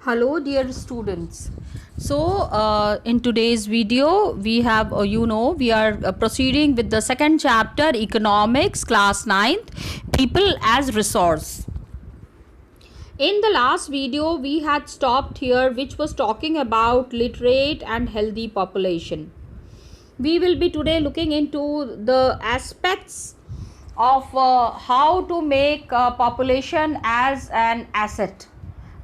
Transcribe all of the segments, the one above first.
Hello dear students. In today's video we have we are proceeding with the second chapter, economics, class 9th, people as resource. In the last video we had stopped here, which was talking about literate and healthy population. We will be today looking into the aspects of how to make population as an asset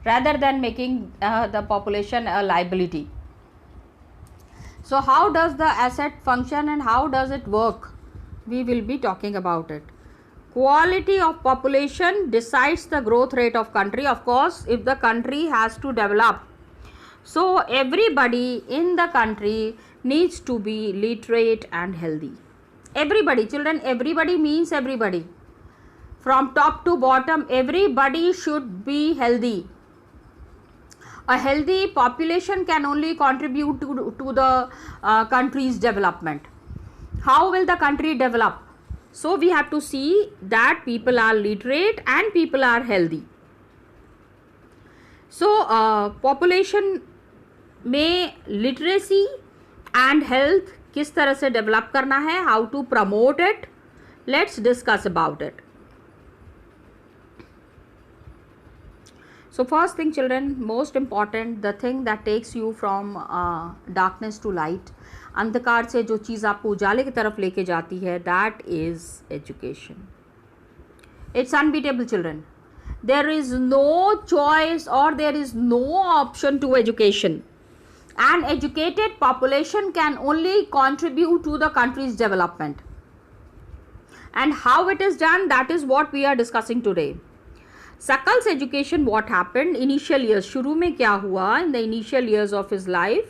rather than making the population a liability. So how does the asset function and how does it work? We will be talking about it. Quality of population decides the growth rate of country. Of course, if the country has to develop, so everybody in the country needs to be literate and healthy. Everybody, children, everybody means everybody. From top to bottom, everybody should be healthy. A healthy population can only contribute to the country's development. How will the country develop? So we have to see that people are literate and people are healthy. So population में literacy and health किस तरह से develop करना है, how to promote it, let's discuss about it. So first thing children, most important, the thing that takes you from darkness to light, अंधकार से जो चीज़ आपको उजाले की तरफ लेके जाती है, that is education. It's unbeatable children. There is no choice or there is no option to education. An educated population can only contribute to the country's development. And how it is done, that is what we are discussing today. Sakal's education, what happened? Initial years, शुरू में क्या हुआ in the initial years of his life?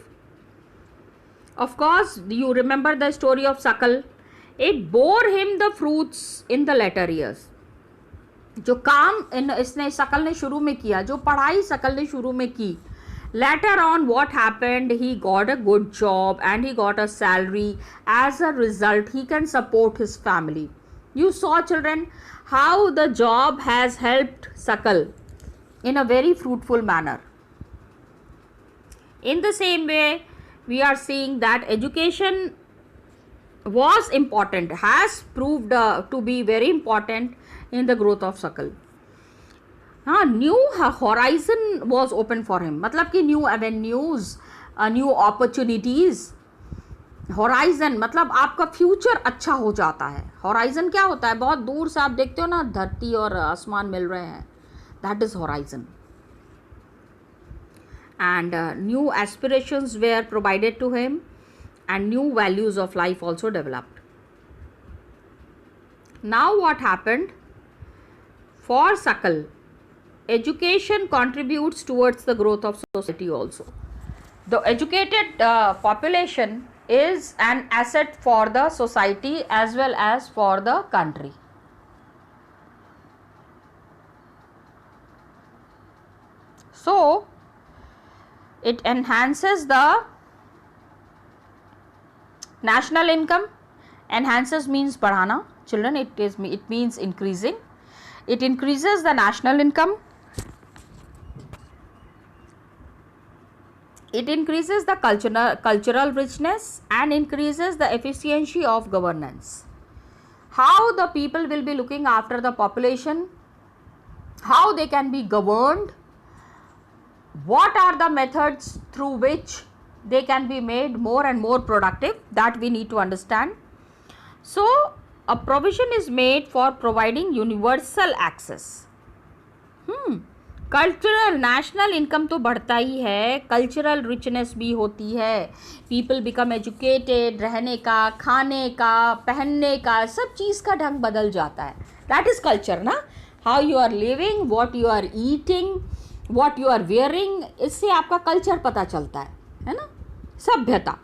Of course, you remember the story of Sakal. It bore him the fruits in the later years. जो काम इसने सकल ने शुरू में किया, जो पढ़ाई सकल ने शुरू में की, later on what happened, he got a good job and he got a salary. As a result, he can support his family. You saw children how the job has helped Sakal in a very fruitful manner. In the same way, we are seeing that education was important, has proved to be very important in the growth of Sakal. New horizon was open for him. मतलब कि new avenues, new opportunities. Horizon मतलब आपका future अच्छा हो जाता है. Horizon क्या होता है? बहुत दूर से आप देखते हो ना, धरती और आसमान मिल रहे हैं, that is horizon. And new aspirations were provided to him and new values of life also developed. Now what happened for school? Education contributes towards the growth of society also. The educated population is an asset for the society as well as for the country. So it enhances the national income. Enhances means बढ़ाना children, it means increasing. It increases the national income. It increases the cultural richness and increases the efficiency of governance. How the people will be looking after the population, how they can be governed, what are the methods through which they can be made more and more productive, that we need to understand. So a provision is made for providing universal access. Cultural national income तो बढ़ता ही है, cultural richness भी होती है. People become educated, रहने का, खाने का, पहनने का, सब चीज़ का ढंग बदल जाता है. दैट इज़ कल्चर ना. How you are living, what you are eating, what you are wearing, इससे आपका कल्चर पता चलता है ना. सभ्यता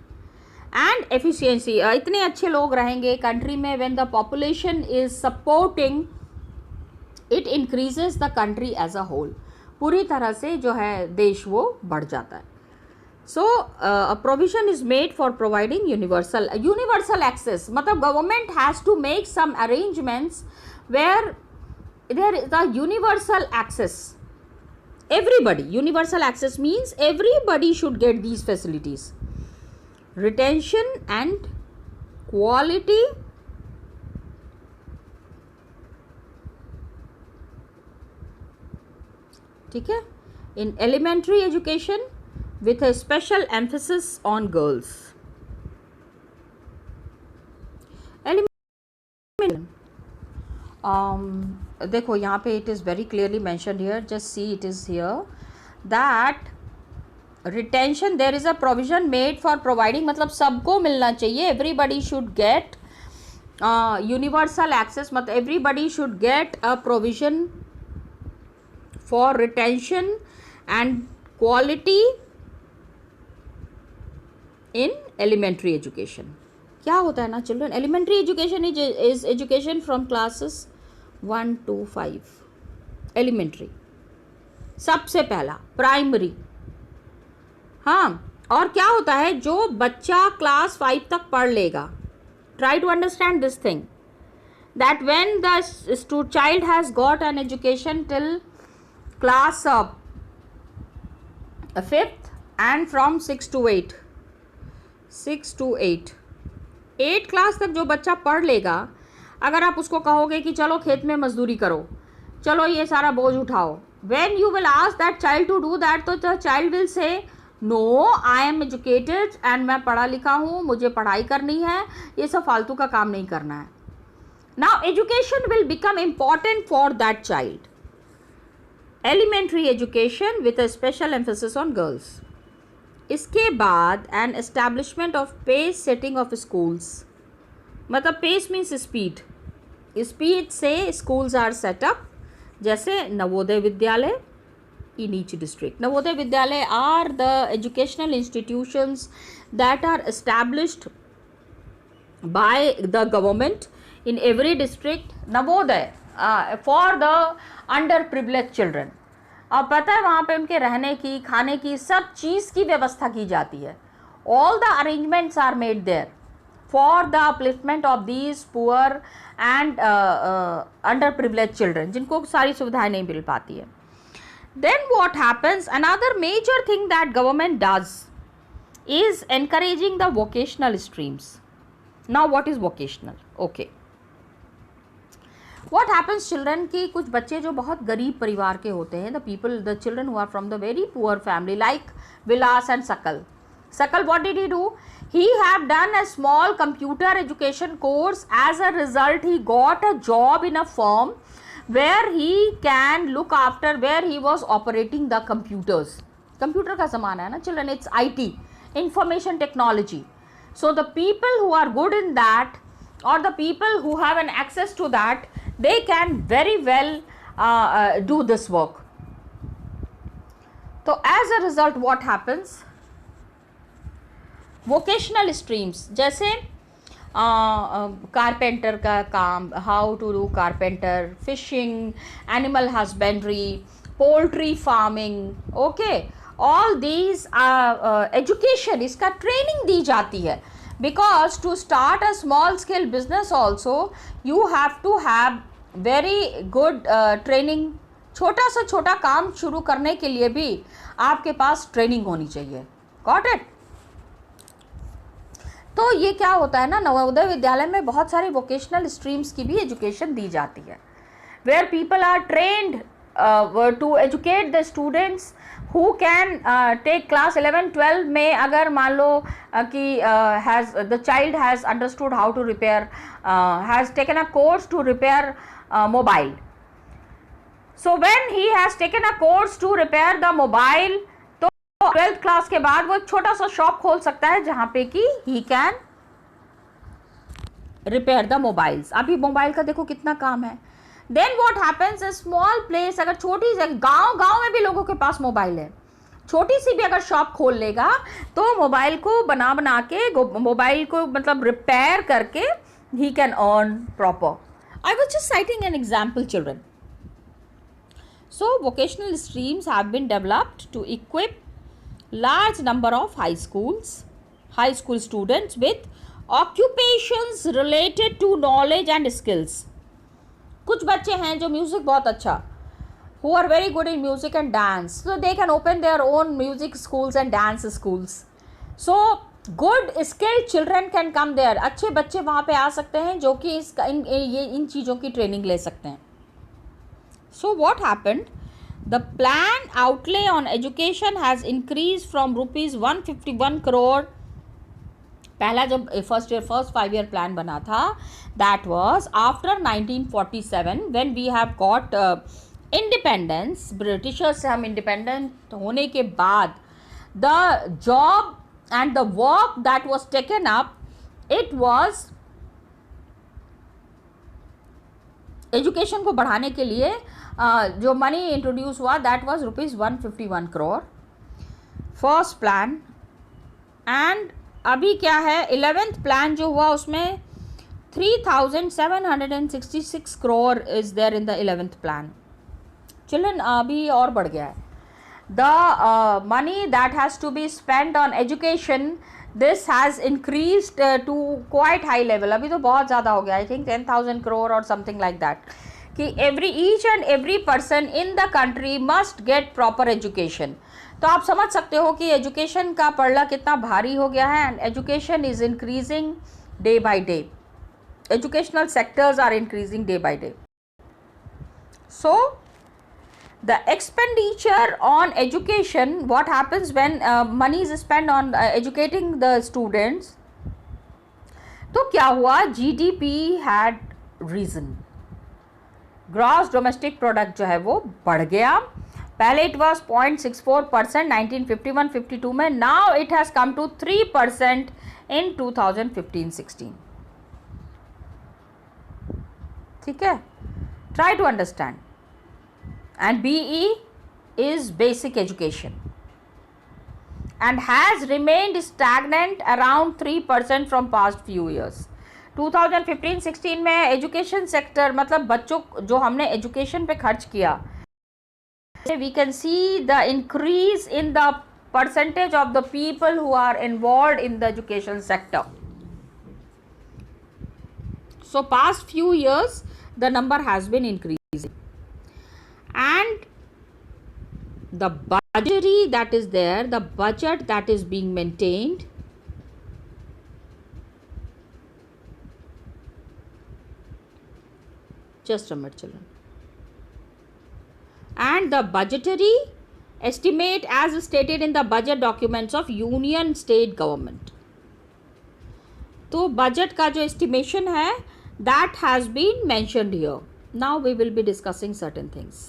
एंड एफिशिएंसी. इतने अच्छे लोग रहेंगे कंट्री में when the population is supporting, it increases the country as a whole. पूरी तरह से जो है देश वो बढ़ जाता है. So provision is made for providing universal access. मतलब government has to make some arrangements where there is a universal access Everybody. Universal access means everybody should get these facilities. Retention and quality ठीक है, in elementary education with a special emphasis on girls. देखो यहाँ पे it is very clearly mentioned here, just see it is here that retention, there is a provision made for providing, मतलब सबको मिलना चाहिए, everybody should get universal access, मतलब everybody should get a provision for retention and quality in elementary education. क्या होता है ना children, elementary education is education from classes 1 to 5, elementary सबसे पहला, प्राइमरी. हाँ, और क्या होता है, जो बच्चा क्लास 5 तक पढ़ लेगा, try to understand this thing, that when the child has got an education till class 5th and from 6 to 8, 8 class तक जो बच्चा पढ़ लेगा, अगर आप उसको कहोगे कि चलो खेत में मजदूरी करो, चलो ये सारा बोझ उठाओ, when you will ask that child to do that, तो the child will say no, I am educated and मैं पढ़ा लिखा हूँ, मुझे पढ़ाई करनी है, ये सब फालतू का काम नहीं करना है. Now education will become important for that child. Elementary education with a special emphasis on girls. इसके बाद an establishment of pace setting of schools, मतलब pace means speed, speed से schools are set up, जैसे Navodaya Vidyalaya in each district. Navodaya Vidyalaya are the educational institutions that are established by the government in every district. Navodaya for the underprivileged children. अब पता है वहाँ पे उनके रहने की, खाने की, सब चीज़ की व्यवस्था की जाती है. All the arrangements are made there for the upliftment of these poor and underprivileged children, जिनको सारी सुविधाएं नहीं मिल पाती है. Then what happens? Another major thing that government does is encouraging the vocational streams. Now what is vocational? Okay. What happens children कि कुछ बच्चे जो बहुत गरीब परिवार के होते हैं, the children who are from the very poor family like Vilas and Sakal. Sakal, what did he do? He have done a small computer education course. As a result, he got a job in a firm where he can look after, where he was operating the computers. Computer का ज़माना है ना children, it's IT, information technology. So the people who are good in that, or the people who have an access to that, they can very well do this work. So as a result, what happens? Vocational streams, जैसे carpenter का काम, how to do carpenter, fishing, animal husbandry, poultry farming, okay, all these education, इसका training दी जाती है. Because to start a small scale business also you have to have very good training. छोटा से छोटा काम शुरू करने के लिए भी आपके पास ट्रेनिंग होनी चाहिए. Got it? तो ये क्या होता है ना, नवोदय विद्यालय में बहुत सारी वोकेशनल स्ट्रीम्स की भी एजुकेशन दी जाती है, where people are trained to educate the students who can take class 11-12 में. अगर मान लो कि the child has understood how to repair, has taken a course to repair mobile. So when he has taken a course to repair the mobile, 12th class के बाद वो एक छोटा सा शॉप खोल सकता है जहां पे कि he can repair the mobiles. अभी मोबाइल का देखो कितना काम है. Then what happens, a small place, अगर छोटी गांव में भी लोगों के पास मोबाइल है, छोटी सी भी अगर शॉप खोल लेगा तो मोबाइल को बना के, मोबाइल को मतलब रिपेयर करके he can earn proper. I was just citing an example children. So vocational streams have been developed to equip large number of high school students with occupations related to knowledge and skills. कुछ बच्चे हैं जो music बहुत अच्छा, who are very good in music and dance, so they can open their own music schools and dance schools. So good skilled children can come there. अच्छे बच्चे वहाँ पे आ सकते हैं जो कि इन चीज़ों की ट्रेनिंग ले सकते हैं. So what happened? The plan outlay on education has increased from rupees 151 crore. पहला जब फर्स्ट 5 year प्लान बना था, that was after 1947 when we have got independence. Britishers से हम इंडिपेंडेंट होने के बाद the job and the work that was taken up, it was education को बढ़ाने के लिए जो मनी इंट्रोड्यूस हुआ, that was rupees 151 crore first plan. And अभी क्या है, 11th प्लान जो हुआ उसमें 3766 crore is there in the 11th plan. Children अभी और बढ़ गया है. The money that has to be spend on education, this has increased to quite high level. अभी तो बहुत ज़्यादा हो गया, आई थिंक 10,000 करोड़ और समथिंग लाइक दैट, कि each and every person in the country must get proper education. तो आप समझ सकते हो कि एजुकेशन का पड़ला कितना भारी हो गया है. And education is increasing day by day. Educational sectors are increasing day by day. So the expenditure on education, what happens when money is spent on educating the students, तो क्या हुआ, GDP had risen, gross domestic product जो है वो बढ़ गया. पहले it was 0.64% 1951-52 में, now it has come to 3% in 2015-16. ठीक है, try to understand. And BE is basic education and has remained stagnant around 3% from past few years. 2015-16 में एजुकेशन सेक्टर, मतलब बच्चों जो हमने एजुकेशन पे खर्च किया, we can see the increase in the percentage of the people who are involved in the education sector. So past few years the number has been increasing. And the budgetary that is there, the budget that is being maintained, just a minute children, and the budgetary estimate as stated in the budget documents of union state government. तो budget का जो estimation है, that has been mentioned here. Now we will be discussing certain things.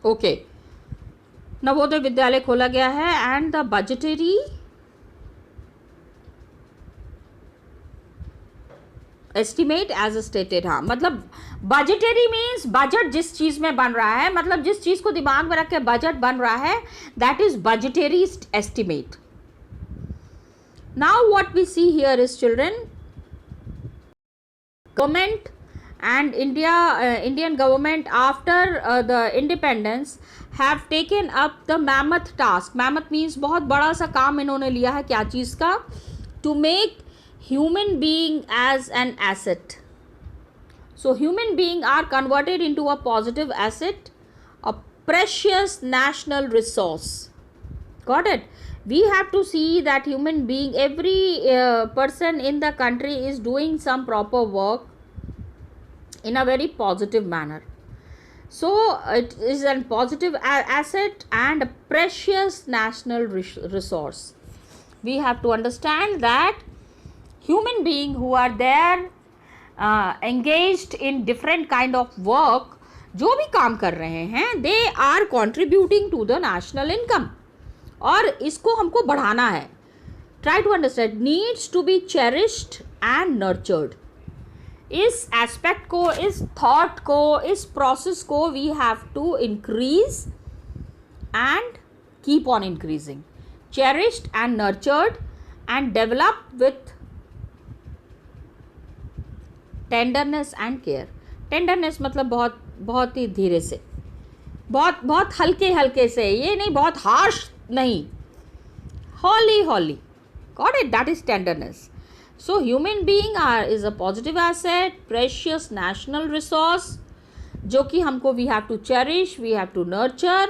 Okay, Navodaya Vidyalaya खोला गया है. And the budgetary estimate as stated, हाँ, मतलब budgetary means budget जिस चीज में बन रहा है, मतलब जिस चीज को दिमाग में रख के बजट बन रहा है, that is budgetary estimate. Now what we see here is children, government and Indian government after the independence have taken up the mammoth task. Mammoth means बहुत बड़ा सा काम इन्होंने लिया है. क्या चीज़ का? To make human being as an asset. So human being are converted into a positive asset, a precious national resource. Got it? We have to see that human being, every person in the country is doing some proper work in a very positive manner. So it is a positive asset and a precious national resource. We have to understand that human beings who are there engaged in different kind of work, जो भी काम कर रहे हैं, they are contributing to the national income. और इसको हमको बढ़ाना है. Try to understand, needs to be cherished and nurtured. इस एस्पेक्ट को, इस थॉट को, इस प्रोसेस को we have to increase and keep on increasing. Cherished and nurtured and develop with tenderness and care. Tenderness मतलब बहुत बहुत ही धीरे से, बहुत बहुत हल्के हल्के से, ये नहीं बहुत हार्श नहीं, Holly. Got it? That is tenderness. So human being is a positive asset, precious national resource, जो कि हमको we have to cherish, we have to nurture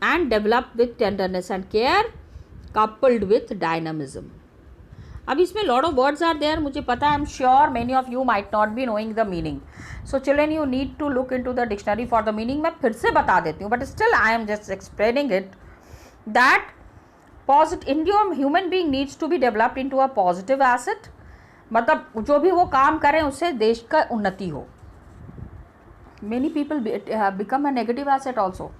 and develop with tenderness and care, coupled with dynamism. अब इसमें lot of words are there, मुझे पता है, I'm sure many of you might not be knowing the meaning. So children, you need to look into the dictionary for the meaning. मैं फिर से बता देती हूँ, but still I am just explaining it that human being needs to be developed into a positive asset. मतलब जो भी वो काम करें उससे देश का उन्नति हो. Many people become a negative asset also.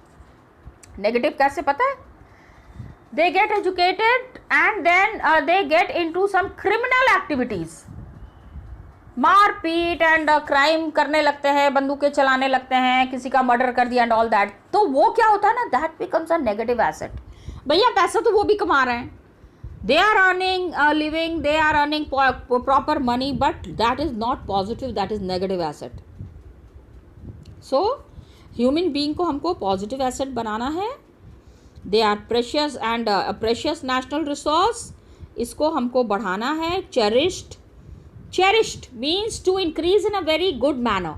Negative कैसे पता है? They get educated and then they get into some criminal activities. मारपीट एंड क्राइम करने लगते हैं, बंदूकें चलाने लगते हैं, किसी का मर्डर कर दिया एंड ऑल दैट. तो वो क्या होता है ना, that becomes a negative asset. भैया पैसा तो वो भी कमा रहे हैं, they are earning a living, they are earning proper money, but that is not positive, that is negative asset. So human being को हमको positive asset बनाना है. They are precious and a precious national resource. इसको हमको बढ़ाना है. Cherished means to increase in a very good manner.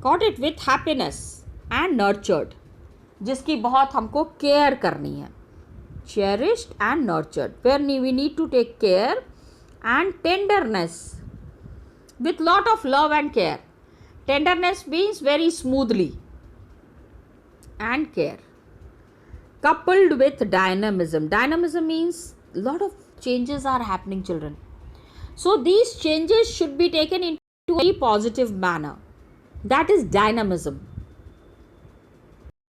Got it? With happiness and nurtured, जिसकी बहुत हमको केयर करनी है. Cherished and nurtured, where we need to take care, and tenderness with lot of love and care. Tenderness means very smoothly and care, coupled with dynamism. Dynamism means lot of changes are happening, children. So these changes should be taken into a very positive manner. That is dynamism.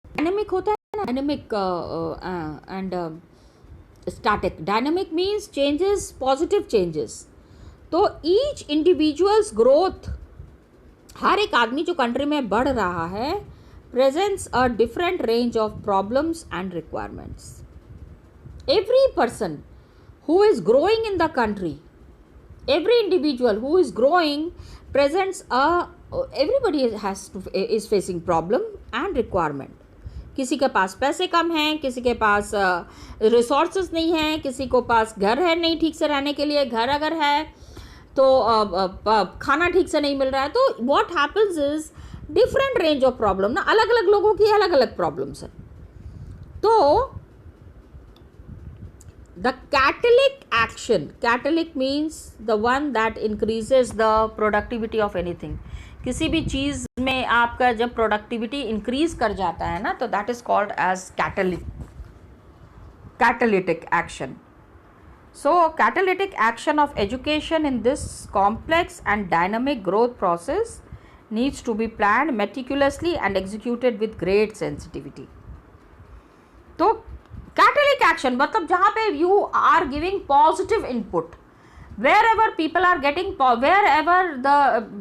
Dynamic होता है ना, dynamic and static. Dynamic means changes, positive changes. तो each individual's growth, हर एक आदमी जो country में बढ़ रहा है, presents a different range of problems and requirements. Every person who is growing in the country, every individual who is growing presents everybody is facing problem and requirement. किसी के पास पैसे कम हैं, किसी के पास रिसोर्सेज नहीं हैं, किसी को पास घर है नहीं ठीक से रहने के लिए, घर अगर है तो खाना ठीक से नहीं मिल रहा है. तो what happens is different range of problem ना, अलग अलग लोगों की अलग अलग प्रॉब्लम्स है. तो the catalytic means the one that increases the productivity of anything. किसी भी चीज़ में आपका जब प्रोडक्टिविटी इंक्रीज कर जाता है ना, तो that is called as catalytic action. So catalytic action of education in this complex and dynamic growth process needs to be planned meticulously and executed with great sensitivity. तो catalytic action मतलब जहाँ पे you are giving positive input, wherever people are getting, wherever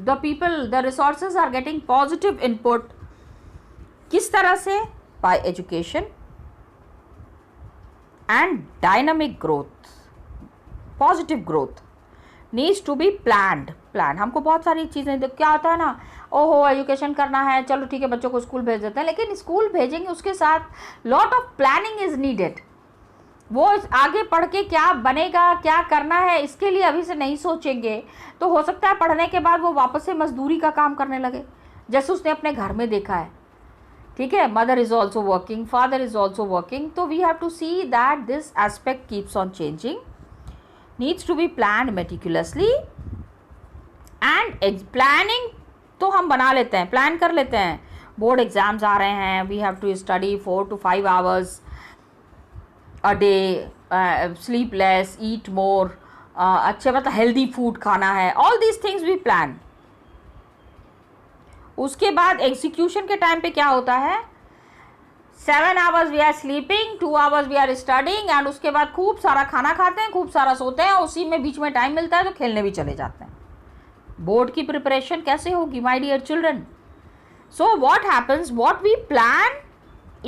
the people, the resources are getting positive input. किस तरह से? By education and dynamic growth. Positive growth needs to be planned. हमको बहुत सारी चीज़ें, क्या होता है ना, ओहो एजुकेशन करना है, चलो ठीक है बच्चों को स्कूल भेज देते हैं, लेकिन स्कूल भेजेंगे उसके साथ lot of planning is needed. वो आगे पढ़ के क्या बनेगा, क्या करना है, इसके लिए अभी से नहीं सोचेंगे तो हो सकता है पढ़ने के बाद वो वापस से मजदूरी का काम करने लगे, जैसे उसने अपने घर में देखा है. ठीक है, mother is also working, father is also working. तो we have to see that this aspect keeps on changing. needs to be planned meticulously and planning तो हम बना लेते हैं, प्लान कर लेते हैं. बोर्ड एग्जाम्स आ रहे हैं, we have to study 4 to 5 hours a day, sleep less, eat more, अच्छे मतलब हेल्दी फूड खाना है, all these things we plan. उसके बाद एग्जीक्यूशन के टाइम पे क्या होता है, 7 hours we are sleeping, 2 hours we are studying, and उसके बाद खूब सारा खाना खाते हैं, खूब सारा सोते हैं, उसी में बीच में टाइम मिलता है तो खेलने भी चले जाते हैं. बोर्ड की प्रिपरेशन कैसे होगी my dear children? So what happens, what we plan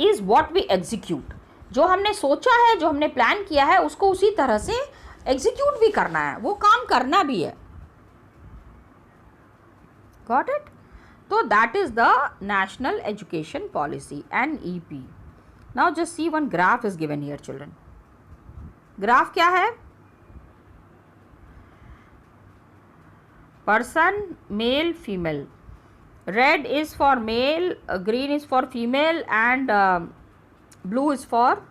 is what we execute. जो हमने सोचा है, जो हमने प्लान किया है, उसको उसी तरह से एग्जीक्यूट भी करना है, वो काम करना भी है. Got it? So that is the National Education Policy, NEP. Now just see one graph is given here, children. Graph क्या है? Person, male, female. Red is for male, green is for female and blue is for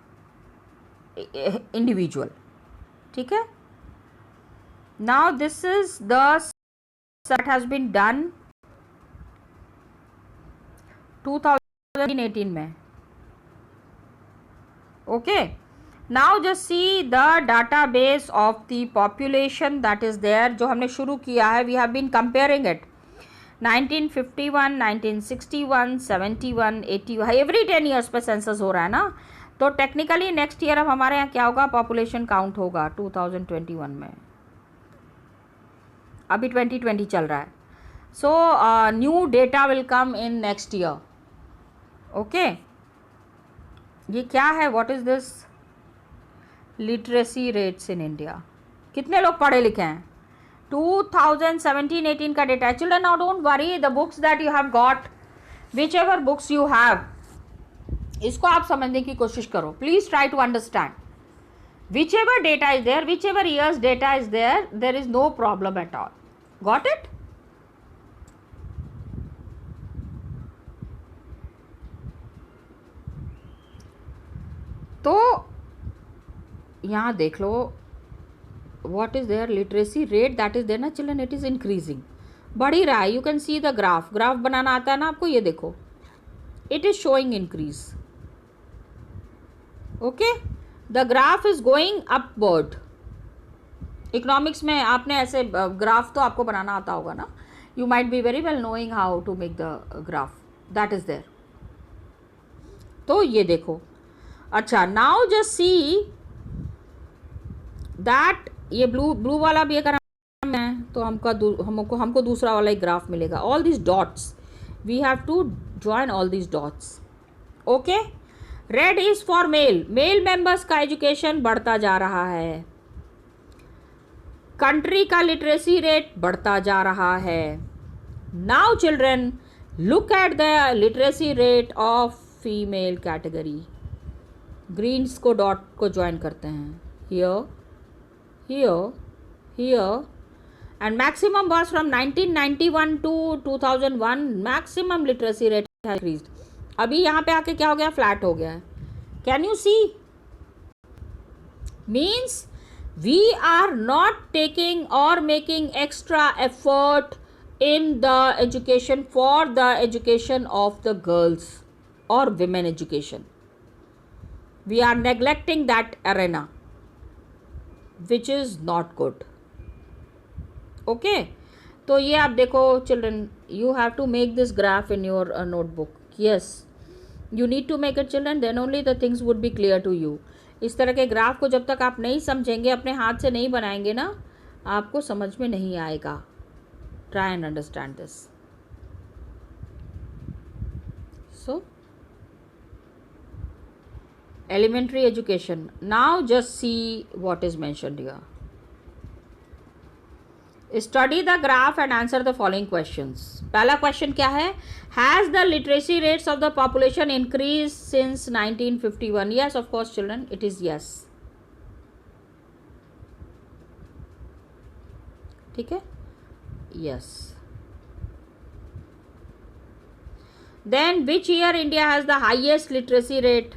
individual. ठीक है. Now this is the that has been done 2018 में. Okay. Now just see the database of the population that is there. जो हमने शुरू किया है, we have been comparing it. 1951, 1961, 71, 81, every 10 years पे census हो रहा है ना. तो टेक्निकली नेक्स्ट ईयर अब हमारे यहाँ क्या होगा? पॉपुलेशन काउंट होगा 2021 में. अभी 2020 चल रहा है. So new data will come in next year. Okay. ये क्या है? What is this? Literacy rates in India. कितने लोग पढ़े लिखे हैं? 2017-18 का डेटा है. Children, now don't worry, the books that you have got, whichever books you have, इसको आप समझने की कोशिश करो. Please try to understand. whichever data is there, whichever year's data is there, there is no problem at all. Got it? तो यहाँ देख लो, what is there? Literacy rate that is there ना children, it is increasing. बढ़ ही रहा है. You can see the graph. Graph बनाना आता है ना आपको? ये देखो, it is showing increase. Okay? The graph is going upward. Economics में आपने ऐसे ग्राफ तो आपको बनाना आता होगा ना. You might be very well knowing how to make the graph. That is there. तो ये देखो. अच्छा, now just see that ये ब्लू वाला भी अगर है तो हमको दूसरा वाला एक ग्राफ मिलेगा. All these dots, we have to join all these dots. Okay? Red is for mail. Male members का एजुकेशन बढ़ता जा रहा है. कंट्री का लिटरेसी रेट बढ़ता जा रहा है. Now children, look at the literacy rate of female category. Greens को डॉट को ज्वाइन करते हैं. Here, here, here. And maximum was from 1991 to 2001. Maximum literacy rate has increased. अभी यहाँ पे आके क्या हो गया? फ्लैट हो गया है. Can you see? Means we are not taking or making extra effort in the education for the education of the girls or women education. We are neglecting that arena, which is not good. Okay, तो ये आप देखो children, you have to make this graph in your notebook. Yes, you need to make it children, then only the things would be clear to you. इस तरह के graph को जब तक आप नहीं समझेंगे, अपने हाथ से नहीं बनाएंगे ना, आपको समझ में नहीं आएगा. Try and understand this. So, elementary education. Now just see what is mentioned here. Study the graph and answer the following questions. पहला question क्या है? Has the literacy rates of the population increased since 1951? Yes, of course, children. It is yes. ठीक है? Yes. Then which year India has the highest literacy rate?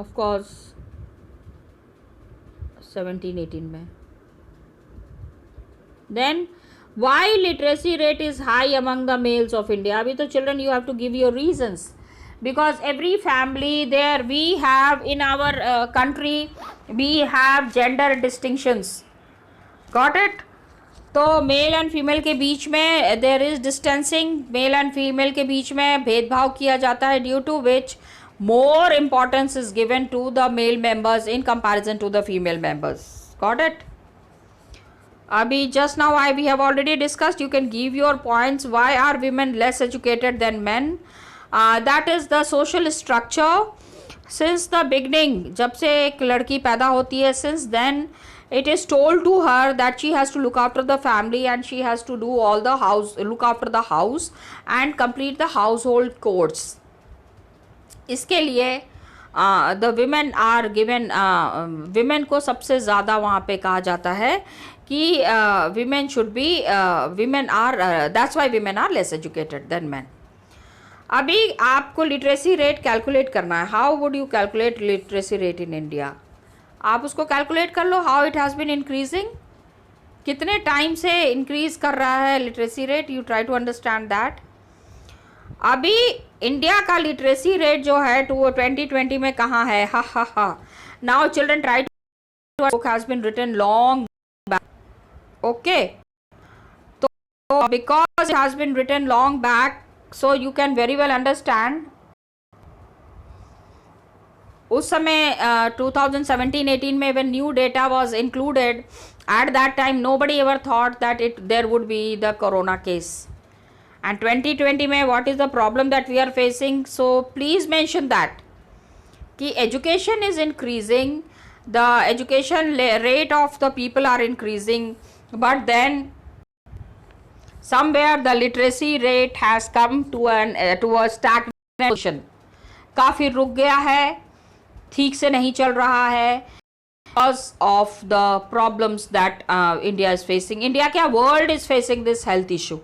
Of course 17-18 में. Then why literacy rate is high among the males of India? अभी तो children you have to give your reasons, because every family there we have in our country we have gender distinctions. Got it? तो male and female के बीच में there is distancing. Male and female के बीच में भेदभाव किया जाता है, due to which more importance is given to the male members in comparison to the female members. Got it? अभी just now I we have already discussed. You can give your points. Why are women less educated than men? That is the social structure. Since the beginning, जब से एक लड़की पैदा होती है, since then it is told to her that she has to look after the family and she has to do all the house, look after the house and complete the household chores. इसके लिए the women are given, women को सबसे ज़्यादा वहाँ पे कहा जाता है कि women should be, women are, that's why women are less educated than man. अभी आपको लिटरेसी रेट कैलकुलेट करना है। How would you calculate literacy rate in India? आप उसको कैलकुलेट कर लो, how it has been increasing, कितने टाइम से इंक्रीज कर रहा है literacy rate, you try to understand that. अभी इंडिया का लिटरेसी रेट जो है 2020 में कहाँ है? हा हा हा। Now children try to, book has been written long back, okay. तो because it has been written long back, so you can very well understand. उस समय 2017-18 में when new data was included, at that time nobody ever thought that there would be the corona case. And 2020 में what is the problem that we are facing? So please mention that कि education is increasing, the education rate of the people are increasing, but then somewhere the literacy rate has come to a stagnation, काफ़ी रुक गया है, ठीक से नहीं चल रहा है, because of the problems that India is facing. India क्या, world is facing this health issue.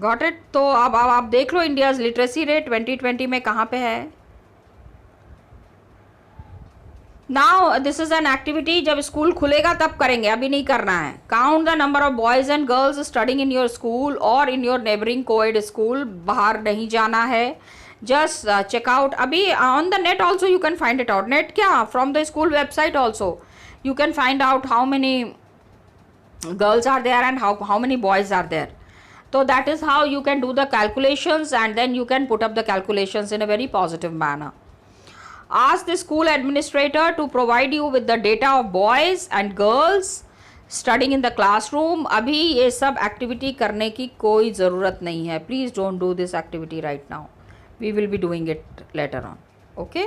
Got it? तो अब आप देख लो इंडियाज लिटरेसी रेट 2020 में कहाँ पे है। Now this is an activity, जब स्कूल खुलेगा तब करेंगे, अभी नहीं करना है। Count the number of boys and girls studying in your school और in your neighbouring coed school. बाहर नहीं जाना है, just check out. Abhi on the net also you can find it out. Net kya, from the school website also you can find out how many girls are there and how many boys are there. So that is how you can do the calculations, and then you can put up the calculations in a very positive manner. Ask the school administrator to provide you with the data of boys and girls studying in the classroom. Abhi ye sab activity करने की कोई ज़रूरत नहीं है. Please don't do this activity right now. We will be doing it later on. Okay.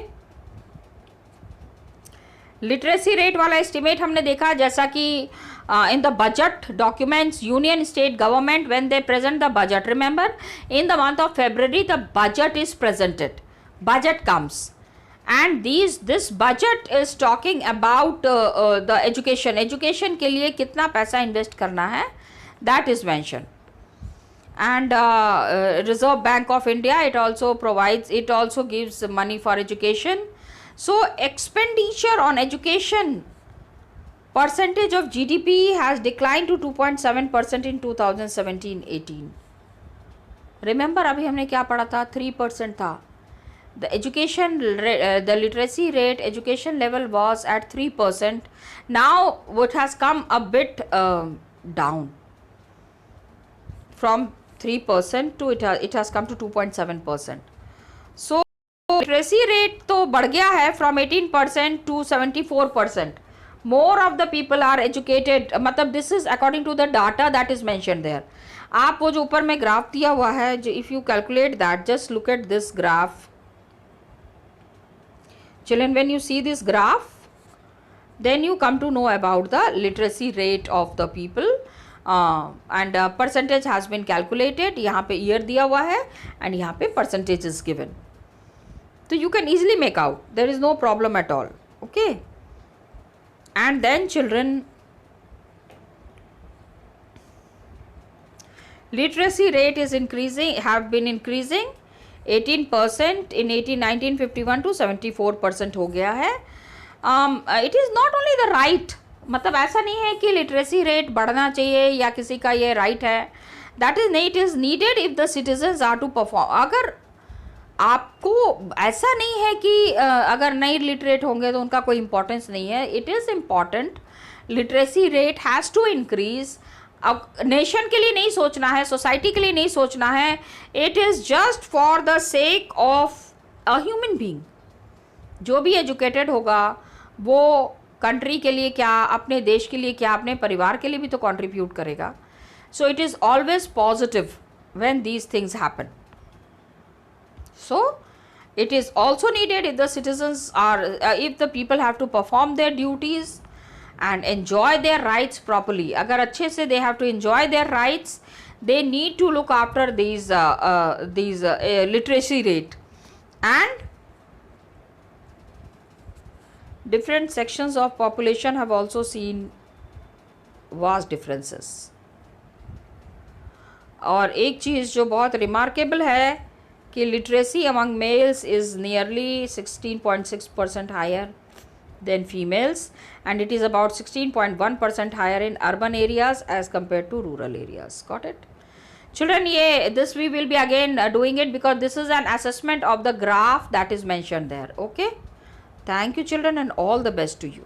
Literacy rate वाला estimate हमने देखा, जैसा कि in the budget documents union state government when they present the budget, remember in the month of February the budget is presented, budget comes, and this budget is talking about the education के लिए कितना पैसा invest करना है, that is mentioned. And Reserve Bank of India, it also gives money for education. So expenditure on education percentage of GDP has declined to 2.7% in 2017-18. Remember अभी हमने क्या पढ़ा था, 3% था. The education, the literacy rate, education level was at 3%. Now what has come a bit down from 3% to it has come to 2.7%. So literacy rate तो बढ़ गया है from 18% to 74%. More of the people are educated, मतलब this is according to the data that is mentioned there. आप वो जो ऊपर में ग्राफ दिया हुआ है, if you calculate that, just look at this graph. Children, when you see this graph, then you come to know about the literacy rate of the people. And percentage has been calculated. यहाँ पे year दिया हुआ है and यहाँ पे percentage is given. So you can easily make out. There is no problem at all. Okay. And then children, literacy rate is increasing, have been increasing 18% in 1951 to 74% हो गया है. It is not only the right, मतलब ऐसा नहीं है कि literacy rate बढ़ना चाहिए या किसी का ये राइट है. दैट इज नहीं, it is needed if the citizens are to perform. अगर आपको ऐसा नहीं है कि अगर नहीं लिटरेट होंगे तो उनका कोई इम्पोर्टेंस नहीं है. It is important. Literacy rate has to increase. अब नेशन के लिए नहीं सोचना है, सोसाइटी के लिए नहीं सोचना है. It is just for the sake of a human being. जो भी एजुकेटेड होगा वो कंट्री के लिए क्या, अपने देश के लिए क्या, अपने परिवार के लिए भी तो कंट्रीब्यूट करेगा. So it is always positive when these things happen. So it is also needed if the citizens are if the people have to perform their duties and enjoy their rights properly. अगर अच्छे से they have to enjoy their rights, they need to look after these literacy rate. And different sections of population have also seen vast differences. और एक चीज़ जो बहुत remarkable है कि literacy among males is nearly 16.6% higher than females, and it is about 16.1% higher in urban areas as compared to rural areas. Got it? Children, this we will be again doing it because this is an assessment of the graph that is mentioned there. Okay? Thank you, children, and all the best to you.